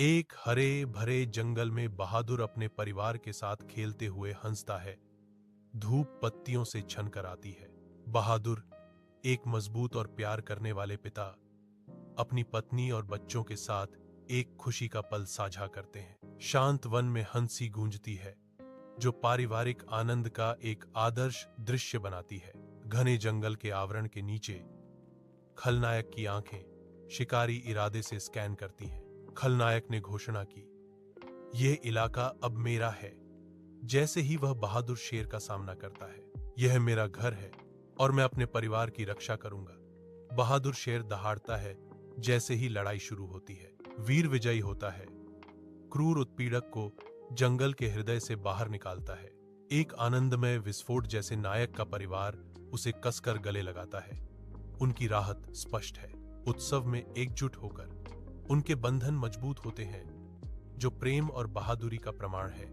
एक हरे भरे जंगल में बहादुर अपने परिवार के साथ खेलते हुए हंसता है। धूप पत्तियों से छन कर आती है। बहादुर, एक मजबूत और प्यार करने वाले पिता, अपनी पत्नी और बच्चों के साथ एक खुशी का पल साझा करते हैं। शांत वन में हंसी गूंजती है, जो पारिवारिक आनंद का एक आदर्श दृश्य बनाती है। घने जंगल के आवरण के नीचे खलनायक की आंखें शिकारी इरादे से स्कैन करती हैं। खलनायक ने घोषणा की, यह इलाका अब मेरा है। जैसे ही वह बहादुर शेर का सामना करता है, यह मेरा घर है और मैं अपने परिवार की रक्षा करूंगा। बहादुर शेर दहाड़ता है जैसे ही लड़ाई शुरू होती है। वीर विजयी होता है, क्रूर उत्पीड़क को जंगल के हृदय से बाहर निकालता है। एक आनंदमय विस्फोट जैसे नायक का परिवार उसे कसकर गले लगाता है। उनकी राहत स्पष्ट है। उत्सव में एकजुट होकर उनके बंधन मजबूत होते हैं, जो प्रेम और बहादुरी का प्रमाण है।